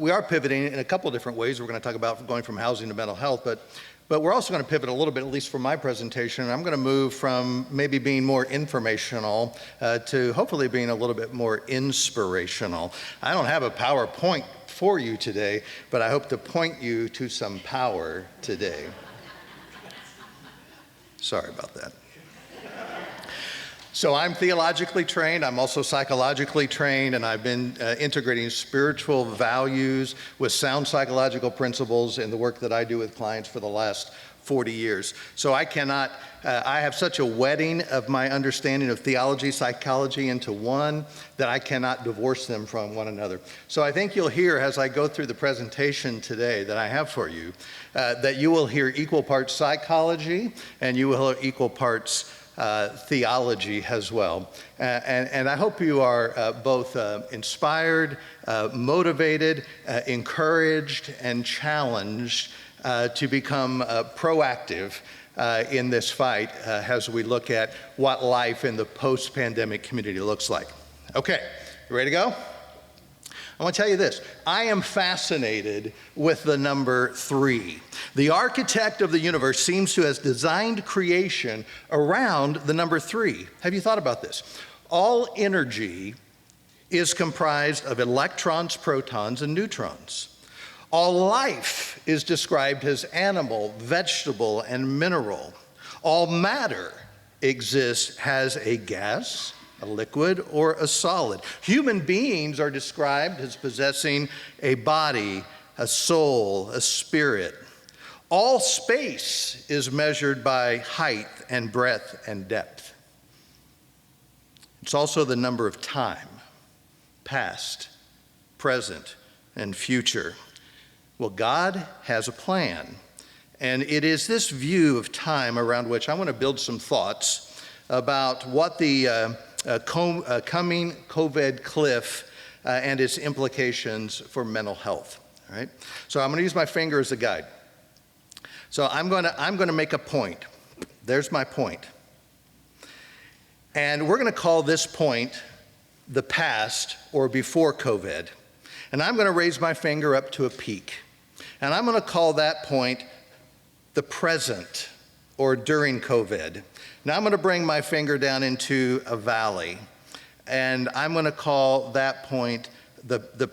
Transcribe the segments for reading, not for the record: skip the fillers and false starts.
we are pivoting in a couple of different ways. We're going to talk about going from housing to mental health, but we're also going to pivot a little bit, at least for my presentation. I'm going to move from maybe being more informational to hopefully being a little bit more inspirational. I don't have a PowerPoint for you today, but I hope to point you to some power today. Sorry about that. So I'm theologically trained, I'm also psychologically trained, and I've been integrating spiritual values with sound psychological principles in the work that I do with clients for the last 40 years. So I have such a wedding of my understanding of theology, psychology into one that I cannot divorce them from one another. So I think you'll hear as I go through the presentation today that I have for you, that you will hear equal parts psychology and you will hear equal parts theology as well. And I hope you are both inspired, motivated, encouraged, and challenged to become proactive in this fight as we look at what life in the post-pandemic community looks like. Okay, you ready to go? I want to tell you this. I am fascinated with the number 3. The architect of the universe seems to have designed creation around the number 3. Have you thought about this? All energy is comprised of electrons, protons, and neutrons. All life is described as animal, vegetable, and mineral. All matter exists as a gas, a liquid, or a solid. Human beings are described as possessing a body, a soul, a spirit. All space is measured by height and breadth and depth. It's also the number of time, past, present, and future. Well, God has a plan, and it is this view of time around which I want to build some thoughts about what the coming COVID cliff and its implications for mental health. All right. So I'm going to use my finger as a guide. So I'm going to make a point. There's my point. And we're going to call this point the past or before COVID. And I'm going to raise my finger up to a peak. And I'm going to call that point the present or during COVID. Now I'm going to bring my finger down into a valley, and I'm going to call that point the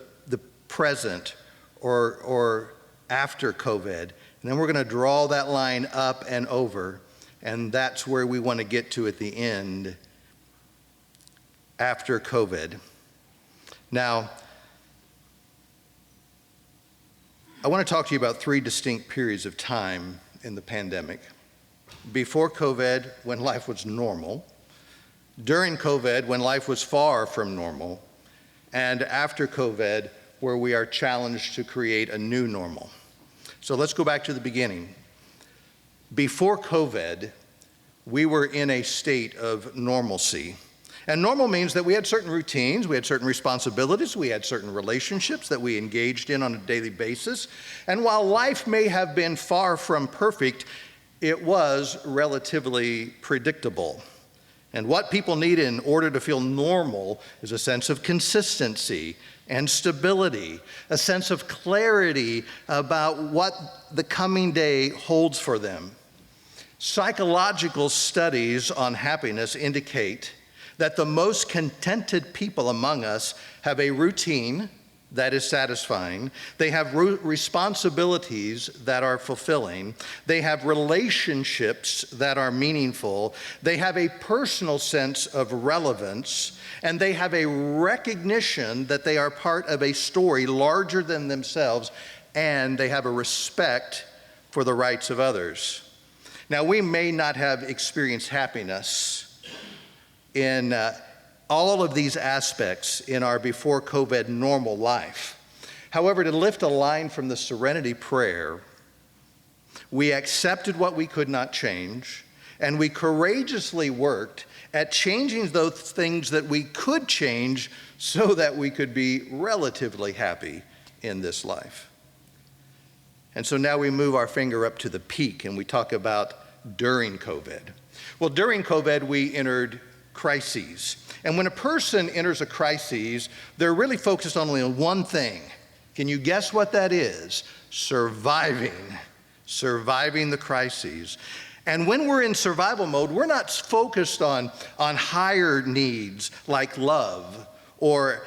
present or after COVID. And then we're going to draw that line up and over, and that's where we want to get to at the end, after COVID. Now, I want to talk to you about 3 distinct periods of time in the pandemic. Before COVID, when life was normal, during COVID, when life was far from normal, and after COVID, where we are challenged to create a new normal. So let's go back to the beginning. Before COVID, we were in a state of normalcy. And normal means that we had certain routines, we had certain responsibilities, we had certain relationships that we engaged in on a daily basis. And while life may have been far from perfect, it was relatively predictable. And what people need in order to feel normal is a sense of consistency and stability, a sense of clarity about what the coming day holds for them. Psychological studies on happiness indicate that the most contented people among us have a routine that is satisfying. They have responsibilities that are fulfilling. They have relationships that are meaningful. They have a personal sense of relevance, and they have a recognition that they are part of a story larger than themselves, and they have a respect for the rights of others. Now, we may not have experienced happiness in all of these aspects in our before COVID normal life. However, to lift a line from the Serenity Prayer, we accepted what we could not change, and we courageously worked at changing those things that we could change so that we could be relatively happy in this life. And so now we move our finger up to the peak and we talk about during COVID. Well, during COVID, we entered crises. And when a person enters a crisis, they're really focused only on one thing, Can you guess what that is? Surviving the crises. And when we're in survival mode, we're not focused on higher needs like love or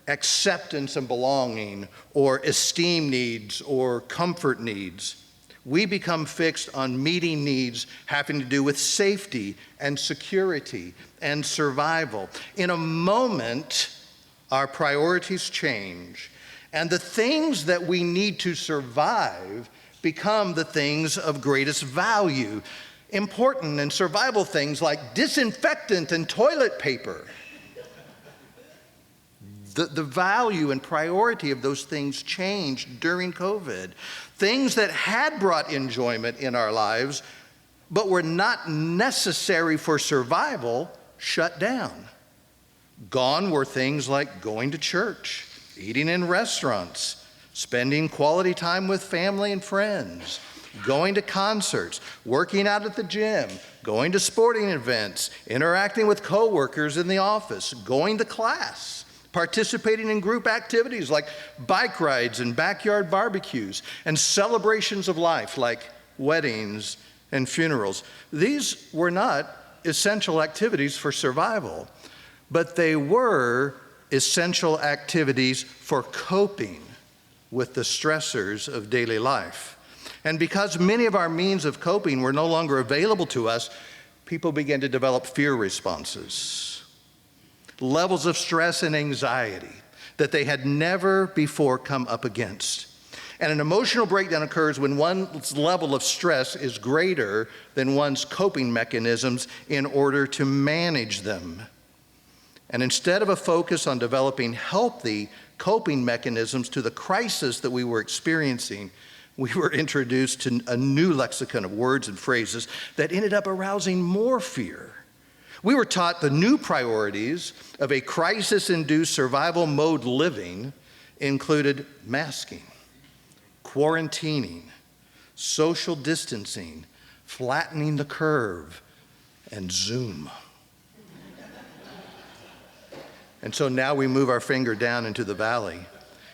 acceptance and belonging or esteem needs or comfort needs. We become fixed on meeting needs having to do with safety and security and survival. In a moment, our priorities change, and the things that we need to survive become the things of greatest value. Important and survival things like disinfectant and toilet paper. The value and priority of those things changed during COVID. Things that had brought enjoyment in our lives, but were not necessary for survival, shut down. Gone were things like going to church, eating in restaurants, spending quality time with family and friends, going to concerts, working out at the gym, going to sporting events, interacting with coworkers in the office, going to class, participating in group activities like bike rides and backyard barbecues, and celebrations of life like weddings and funerals. These were not essential activities for survival, but they were essential activities for coping with the stressors of daily life. And because many of our means of coping were no longer available to us, people began to develop fear responses, levels of stress and anxiety that they had never before come up against. And an emotional breakdown occurs when one's level of stress is greater than one's coping mechanisms in order to manage them. And instead of a focus on developing healthy coping mechanisms to the crisis that we were experiencing, we were introduced to a new lexicon of words and phrases that ended up arousing more fear. We were taught the new priorities of a crisis-induced survival mode living included masking, quarantining, social distancing, flattening the curve, and Zoom. And so now we move our finger down into the valley.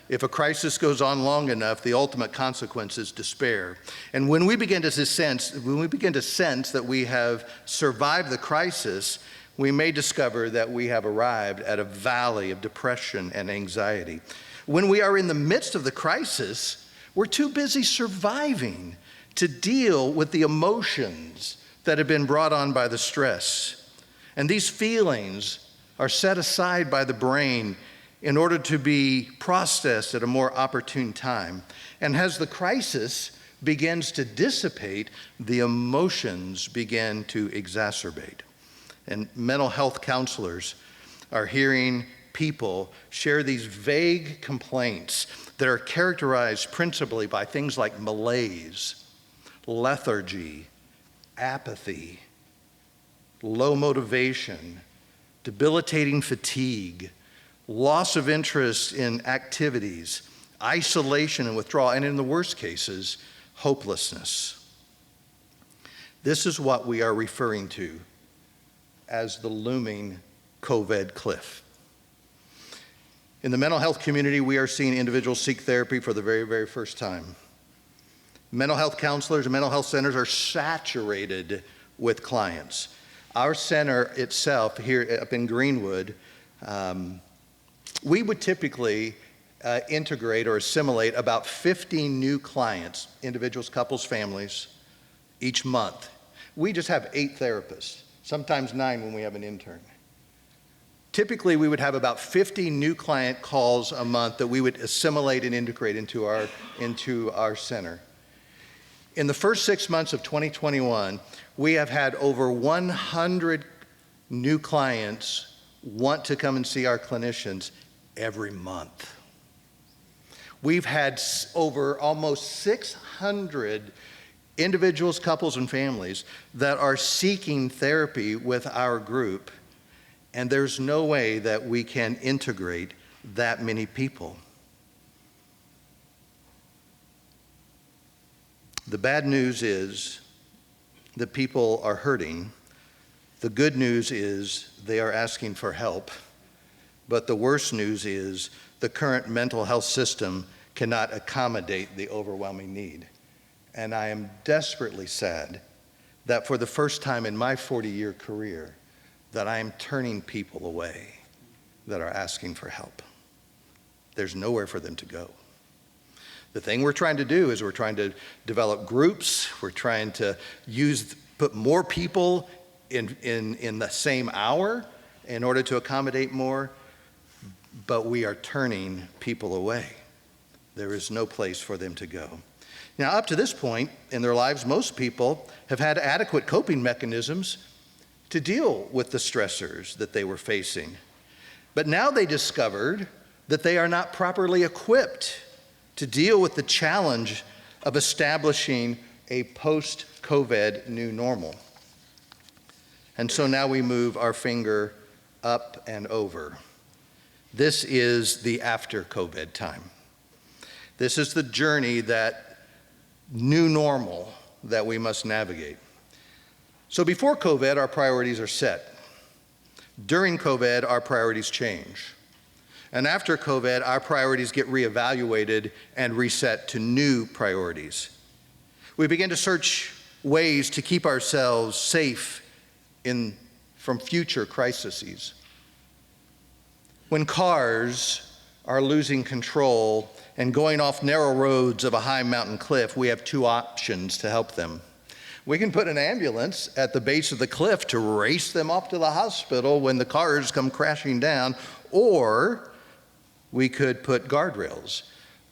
If a crisis goes on long enough, the ultimate consequence is despair. And when we begin to sense that we have survived the crisis, we may discover that we have arrived at a valley of depression and anxiety. When we are in the midst of the crisis, we're too busy surviving to deal with the emotions that have been brought on by the stress. And these feelings are set aside by the brain in order to be processed at a more opportune time. And as the crisis begins to dissipate, the emotions begin to exacerbate. And mental health counselors are hearing people share these vague complaints that are characterized principally by things like malaise, lethargy, apathy, low motivation, debilitating fatigue, loss of interest in activities, isolation and withdrawal, and in the worst cases, hopelessness. This is what we are referring to as the looming COVID cliff. In the mental health community, we are seeing individuals seek therapy for the very, very first time. Mental health counselors and mental health centers are saturated with clients. Our center itself here up in Greenwood, we would typically integrate or assimilate about 50 new clients, individuals, couples, families, each month. We just have 8 therapists, sometimes 9 when we have an intern. Typically, we would have about 50 new client calls a month that we would assimilate and integrate into our center. In the first 6 months of 2021, we have had over 100 new clients want to come and see our clinicians every month. We've had over almost 600 individuals, couples, and families that are seeking therapy with our group, and there's no way that we can integrate that many people. The bad news is that people are hurting. The good news is they are asking for help. But the worst news is the current mental health system cannot accommodate the overwhelming need. And I am desperately sad that for the first time in my 40-year career, that I am turning people away that are asking for help. There's nowhere for them to go. The thing we're trying to do is we're trying to develop groups. We're trying to put more people in the same hour in order to accommodate more, but we are turning people away. There is no place for them to go. Now, up to this point in their lives, most people have had adequate coping mechanisms to deal with the stressors that they were facing. But now they discovered that they are not properly equipped to deal with the challenge of establishing a post-COVID new normal. And so now we move our finger up and over. This is the after-COVID time. This is the journey, that new normal that we must navigate. So before COVID, our priorities are set. During COVID, our priorities change. And after COVID, our priorities get reevaluated and reset to new priorities. We begin to search ways to keep ourselves safe from future crises. When cars are losing control and going off narrow roads of a high mountain cliff, we have two options to help them. We can put an ambulance at the base of the cliff to race them up to the hospital when the cars come crashing down, or we could put guardrails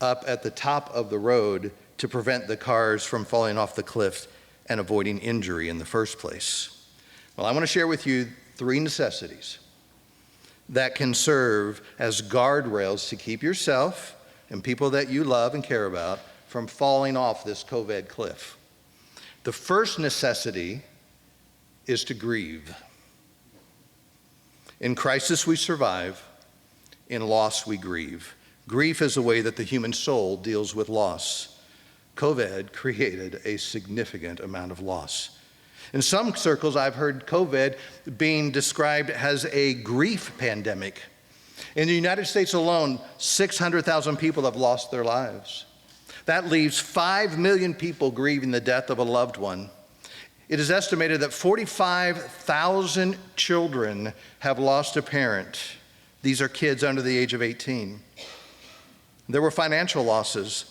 up at the top of the road to prevent the cars from falling off the cliff and avoiding injury in the first place. Well, I want to share with you 3 necessities that can serve as guardrails to keep yourself and people that you love and care about from falling off this COVID cliff. The first necessity is to grieve. In crisis we survive, in loss we grieve. Grief is the way that the human soul deals with loss. COVID created a significant amount of loss. In some circles, I've heard COVID being described as a grief pandemic. In the United States alone, 600,000 people have lost their lives. That leaves 5 million people grieving the death of a loved one. It is estimated that 45,000 children have lost a parent. These are kids under the age of 18. There were financial losses.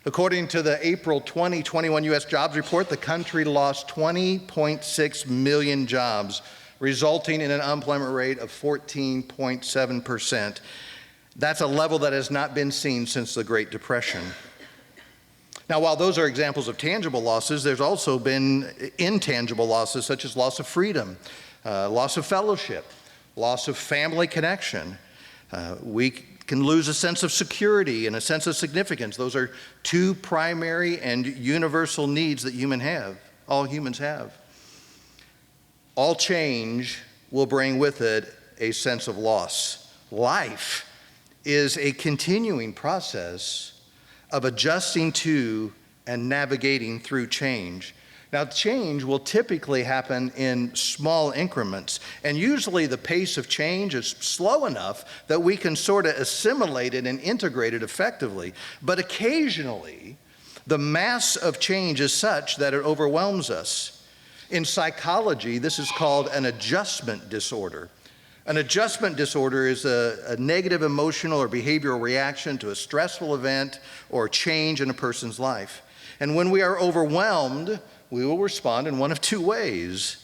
According to the April 2021 U.S. jobs report, the country lost 20.6 million jobs, resulting in an unemployment rate of 14.7%. That's a level that has not been seen since the Great Depression. Now, while those are examples of tangible losses, there's also been intangible losses, such as loss of freedom, loss of fellowship, loss of family connection. We can lose a sense of security and a sense of significance. Those are 2 primary and universal needs that all humans have. All change will bring with it a sense of loss. Life is a continuing process of adjusting to and navigating through change. Now, change will typically happen in small increments, and usually the pace of change is slow enough that we can sort of assimilate it and integrate it effectively. But occasionally, the mass of change is such that it overwhelms us. In psychology, this is called an adjustment disorder. An adjustment disorder is a negative emotional or behavioral reaction to a stressful event or change in a person's life. And when we are overwhelmed, we will respond in one of 2 ways.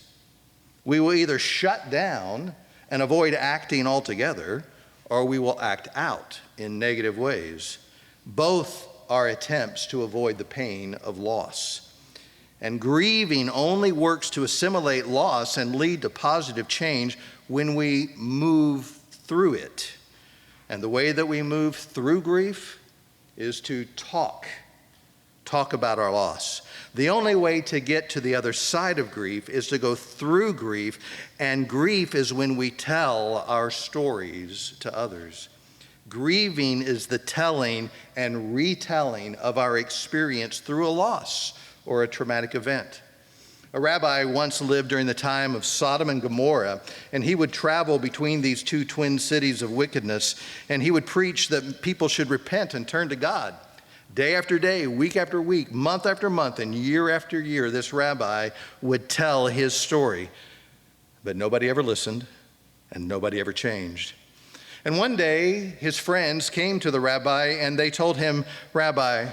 We will either shut down and avoid acting altogether, or we will act out in negative ways. Both are attempts to avoid the pain of loss. And grieving only works to assimilate loss and lead to positive change when we move through it. And the way that we move through grief is to talk about our loss. The only way to get to the other side of grief is to go through grief, and grief is when we tell our stories to others. Grieving is the telling and retelling of our experience through a loss or a traumatic event. A rabbi once lived during the time of Sodom and Gomorrah, and he would travel between these 2 twin cities of wickedness, and he would preach that people should repent and turn to God Day after day, week after week, month after month, and year after year, this rabbi would tell his story. But nobody ever listened, and nobody ever changed. And one day, his friends came to the rabbi, and they told him, "Rabbi,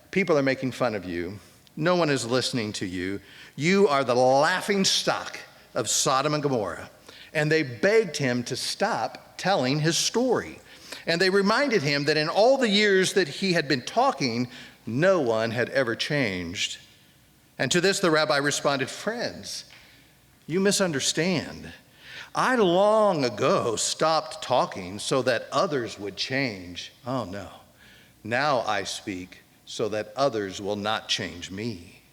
people are making fun of you. No one is listening to you. You are the laughing stock of Sodom and Gomorrah." And they begged him to stop telling his story. And they reminded him that in all the years that he had been talking, no one had ever changed. And to this, the rabbi responded, "Friends, you misunderstand. I long ago stopped talking so that others would change. Oh no, now I speak so that others will not change me."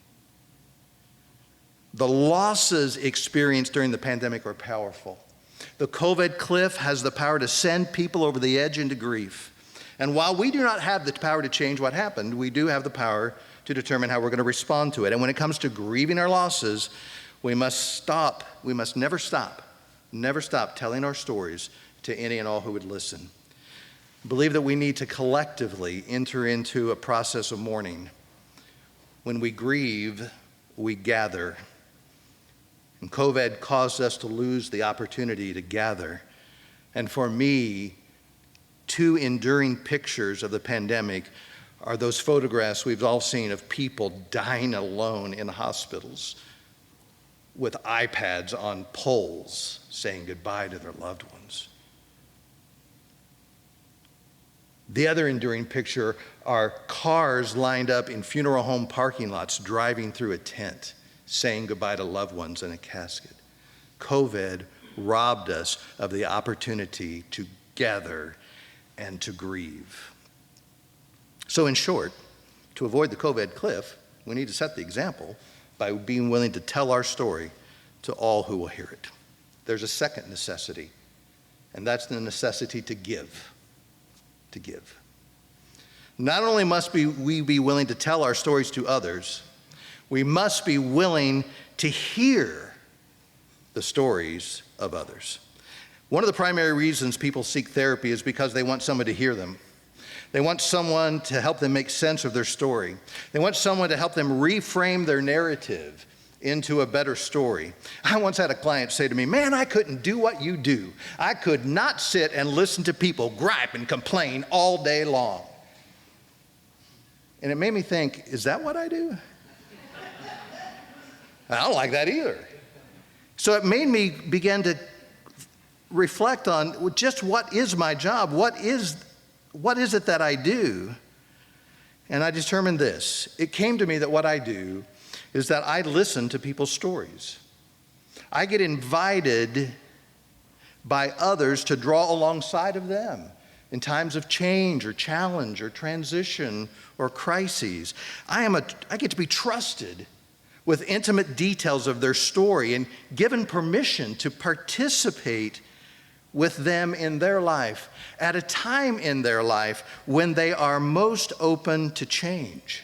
The losses experienced during the pandemic are powerful. The COVID cliff has the power to send people over the edge into grief. And while we do not have the power to change what happened, we do have the power to determine how we're going to respond to it. And when it comes to grieving our losses, we must never stop telling our stories to any and all who would listen. I believe that we need to collectively enter into a process of mourning. When we grieve, we gather. And COVID caused us to lose the opportunity to gather. And for me, two enduring pictures of the pandemic are those photographs we've all seen of people dying alone in hospitals with iPads on poles saying goodbye to their loved ones. The other enduring picture are cars lined up in funeral home parking lots driving through a tent, saying goodbye to loved ones in a casket. COVID robbed us of the opportunity to gather and to grieve. So in short, to avoid the COVID cliff, we need to set the example by being willing to tell our story to all who will hear it. There's a second necessity, and that's the necessity to give. To give. Not only must we be willing to tell our stories to others, we must be willing to hear the stories of others. One of the primary reasons people seek therapy is because they want someone to hear them. They want someone to help them make sense of their story. They want someone to help them reframe their narrative into a better story. I once had a client say to me, "Man, I couldn't do what you do. I could not sit and listen to people gripe and complain all day long." And it made me think, is that what I do? I don't like that either. So it made me begin to reflect on just what is my job? What is it that I do? And I determined this. It came to me that what I do is that I listen to people's stories. I get invited by others to draw alongside of them in times of change or challenge or transition or crises. I get to be trusted with intimate details of their story and given permission to participate with them in their life at a time in their life when they are most open to change.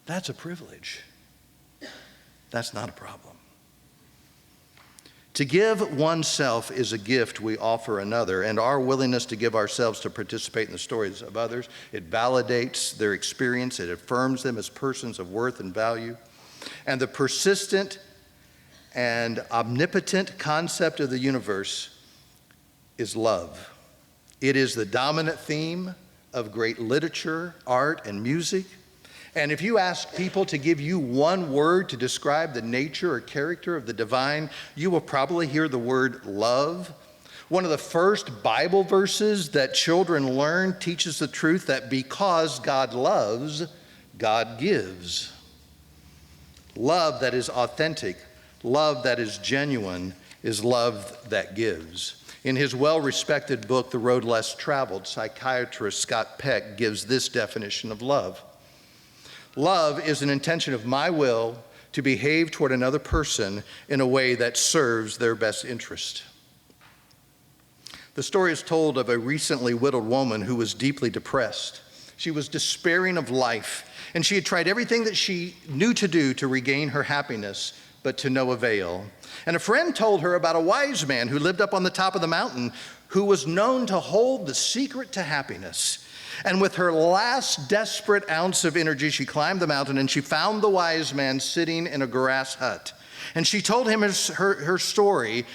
That's a privilege. That's not a problem. To give oneself is a gift we offer another, and our willingness to give ourselves to participate in the stories of others, it validates their experience, it affirms them as persons of worth and value. And the persistent and omnipotent concept of the universe is love. It is the dominant theme of great literature, art, and music. And if you ask people to give you one word to describe the nature or character of the divine, you will probably hear the word love. One of the first Bible verses that children learn teaches the truth that because God loves, God gives. Love that is authentic, love that is genuine, is love that gives. In his well-respected book, The Road Less Traveled, psychiatrist Scott Peck gives this definition of love. Love is an intention of my will to behave toward another person in a way that serves their best interest. The story is told of a recently widowed woman who was deeply depressed. She was despairing of life, and she had tried everything that she knew to do to regain her happiness, but to no avail. And a friend told her about a wise man who lived up on the top of the mountain who was known to hold the secret to happiness. And with her last desperate ounce of energy, she climbed the mountain and she found the wise man sitting in a grass hut. And she told him her story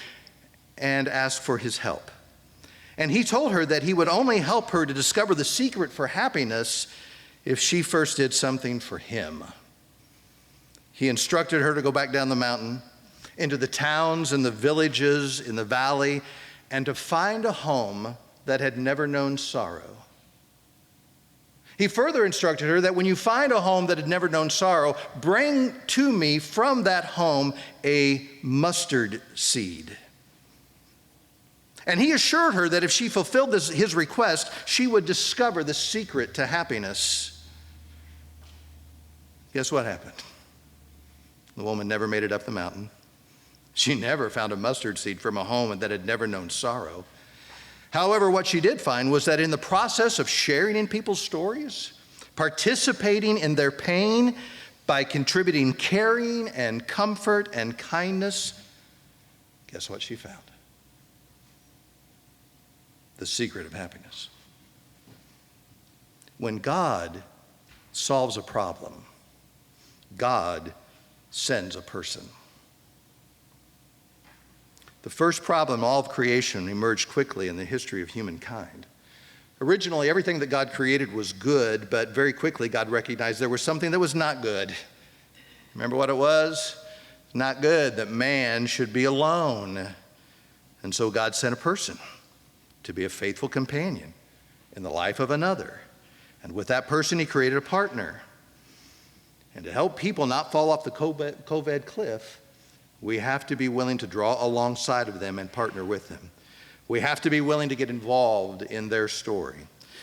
and asked for his help. And he told her that he would only help her to discover the secret for happiness if she first did something for him. He instructed her to go back down the mountain, into the towns and the villages in the valley, and to find a home that had never known sorrow. He further instructed her that when you find a home that had never known sorrow, bring to me from that home a mustard seed. And he assured her that if she fulfilled his request, she would discover the secret to happiness. Guess what happened? The woman never made it up the mountain. She never found a mustard seed from a home that had never known sorrow. However, what she did find was that in the process of sharing in people's stories, participating in their pain by contributing caring and comfort and kindness, guess what she found? The secret of happiness. When God solves a problem, God sends a person. The first problem in all of creation emerged quickly in the history of humankind. Originally, everything that God created was good, but very quickly God recognized there was something that was not good. Remember what it was? Not good that man should be alone. And so God sent a person to be a faithful companion in the life of another. And with that person, he created a partner. And to help people not fall off the COVID cliff, we have to be willing to draw alongside of them and partner with them. We have to be willing to get involved in their story.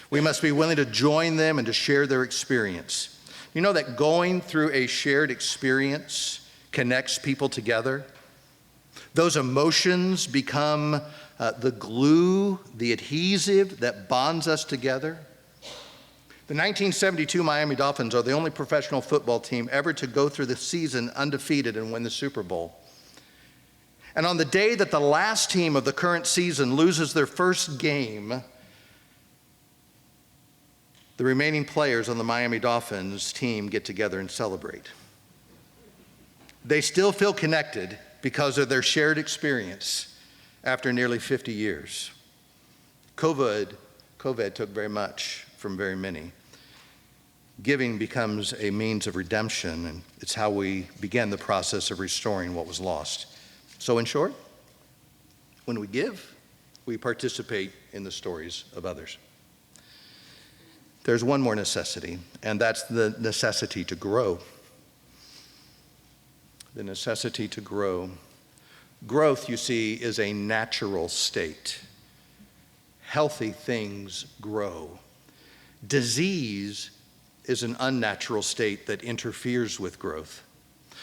We must be willing to join them and to share their experience. You know that going through a shared experience connects people together? Those emotions become the glue, the adhesive that bonds us together. The 1972 Miami Dolphins are the only professional football team ever to go through the season undefeated and win the Super Bowl. And on the day that the last team of the current season loses their first game, the remaining players on the Miami Dolphins team get together and celebrate. They still feel connected because of their shared experience after nearly 50 years. COVID took very much from very many. Giving becomes a means of redemption, and it's how we begin the process of restoring what was lost. So in short, when we give, we participate in the stories of others. There's one more necessity, and that's the necessity to grow. The necessity to grow. Growth, you see, is a natural state. Healthy things grow. Disease is an unnatural state that interferes with growth.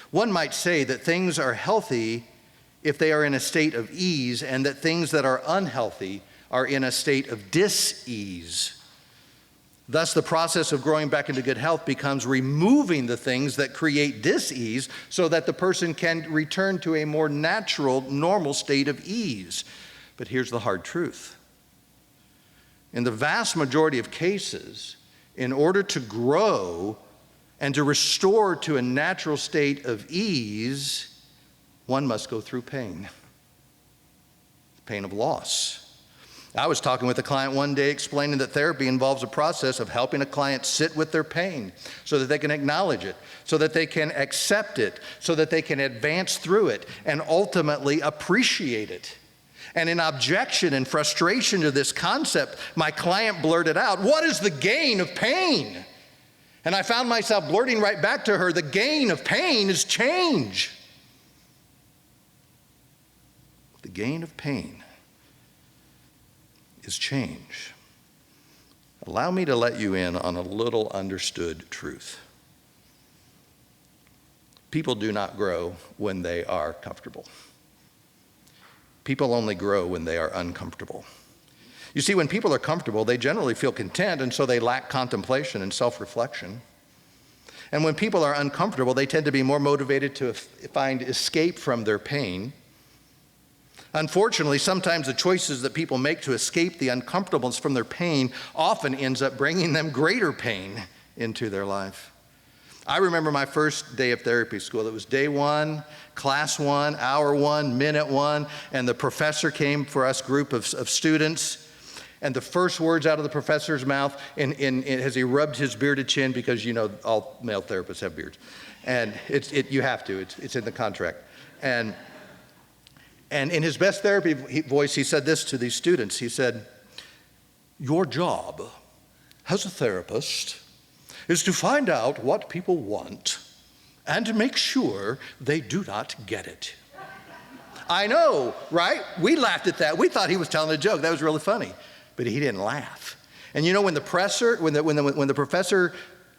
One might say that things are healthy if they are in a state of ease, and that things that are unhealthy are in a state of dis-ease. Thus, the process of growing back into good health becomes removing the things that create dis-ease so that the person can return to a more natural, normal state of ease. But here's the hard truth. In the vast majority of cases, in order to grow and to restore to a natural state of ease, one must go through pain. Pain of loss. I was talking with a client one day explaining that therapy involves a process of helping a client sit with their pain so that they can acknowledge it, so that they can accept it, so that they can advance through it and ultimately appreciate it. And in objection and frustration to this concept, my client blurted out, "What is the gain of pain?" And I found myself blurting right back to her, the gain of pain is change. The gain of pain is change. Allow me to let you in on a little understood truth. People do not grow when they are comfortable. People only grow when they are uncomfortable. You see, when people are comfortable, they generally feel content, and so they lack contemplation and self-reflection. And when people are uncomfortable, they tend to be more motivated to find escape from their pain. Unfortunately, sometimes the choices that people make to escape the uncomfortableness from their pain often ends up bringing them greater pain into their life. I remember my first day of therapy school. It was day one, class one, hour one, minute one, and the professor came for us group of students. And the first words out of the professor's mouth, as he rubbed his bearded chin, because you know all male therapists have beards, and you have to. It's in the contract. And in his best therapy voice, he said this to these students. He said, "Your job as a therapist is to find out what people want and to make sure they do not get it." I know, right? We laughed at that. We thought he was telling a joke. That was really funny. But he didn't laugh. And you know, when the professor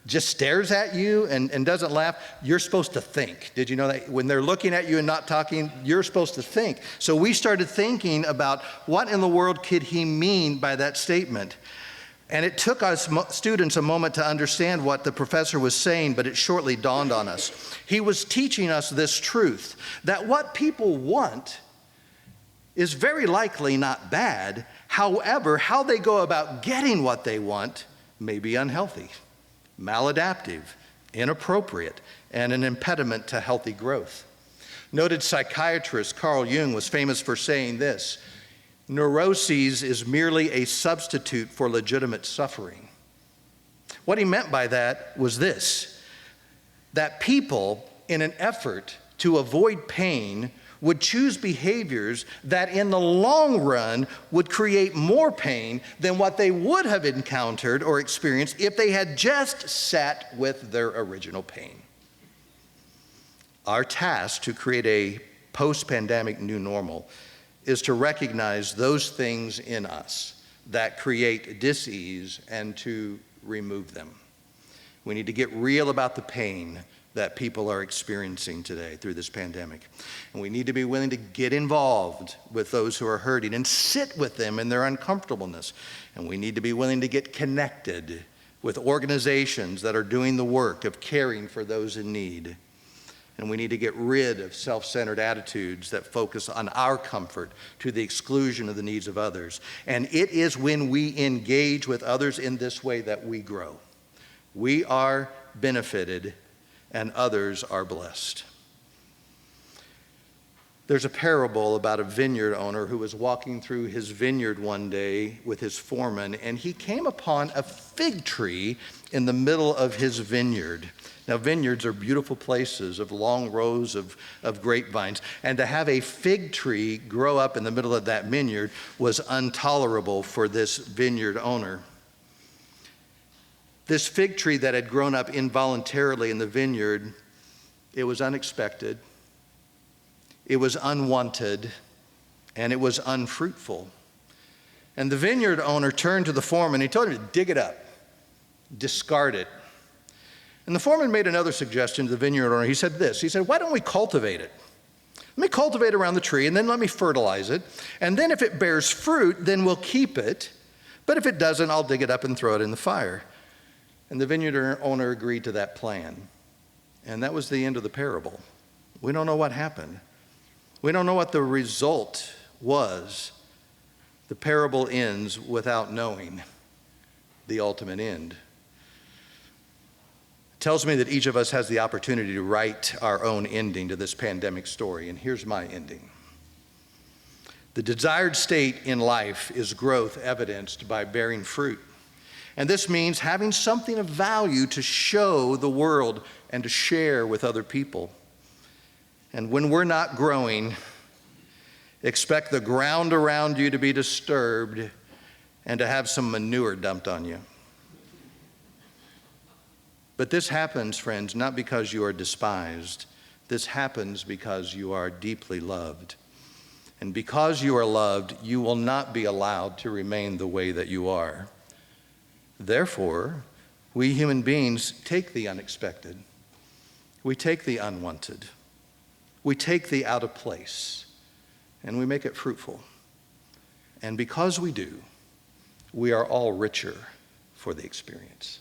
just stares at you and doesn't laugh, you're supposed to think. Did you know that? When they're looking at you and not talking, you're supposed to think. So we started thinking about what in the world could he mean by that statement. And it took us students a moment to understand what the professor was saying, but it shortly dawned on us. He was teaching us this truth, that what people want is very likely not bad. However, how they go about getting what they want may be unhealthy, maladaptive, inappropriate, and an impediment to healthy growth. Noted psychiatrist Carl Jung was famous for saying this: neuroses is merely a substitute for legitimate suffering. What he meant by that was this: that people, in an effort to avoid pain, would choose behaviors that in the long run would create more pain than what they would have encountered or experienced if they had just sat with their original pain. Our task to create a post-pandemic new normal is to recognize those things in us that create dis-ease and to remove them. We need to get real about the pain that people are experiencing today through this pandemic. And we need to be willing to get involved with those who are hurting and sit with them in their uncomfortableness. And we need to be willing to get connected with organizations that are doing the work of caring for those in need. And we need to get rid of self-centered attitudes that focus on our comfort to the exclusion of the needs of others. And it is when we engage with others in this way that we grow. We are benefited and others are blessed. There's a parable about a vineyard owner who was walking through his vineyard one day with his foreman, and he came upon a fig tree in the middle of his vineyard. Now, vineyards are beautiful places of long rows of grapevines, and to have a fig tree grow up in the middle of that vineyard was intolerable for this vineyard owner. This fig tree that had grown up involuntarily in the vineyard, it was unexpected, it was unwanted, and it was unfruitful. And the vineyard owner turned to the foreman. He told him to dig it up, discard it. And the foreman made another suggestion to the vineyard owner. He said this, he said, "Why don't we cultivate it? Let me cultivate around the tree, and then let me fertilize it. And then if it bears fruit, then we'll keep it. But if it doesn't, I'll dig it up and throw it in the fire." And the vineyard owner agreed to that plan. And that was the end of the parable. We don't know what happened. We don't know what the result was. The parable ends without knowing the ultimate end. It tells me that each of us has the opportunity to write our own ending to this pandemic story. And here's my ending. The desired state in life is growth evidenced by bearing fruit. And this means having something of value to show the world and to share with other people. And when we're not growing, expect the ground around you to be disturbed and to have some manure dumped on you. But this happens, friends, not because you are despised. This happens because you are deeply loved. And because you are loved, you will not be allowed to remain the way that you are. Therefore, we human beings take the unexpected. We take the unwanted. We take the out of place, and we make it fruitful. And because we do, we are all richer for the experience.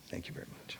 Thank you very much.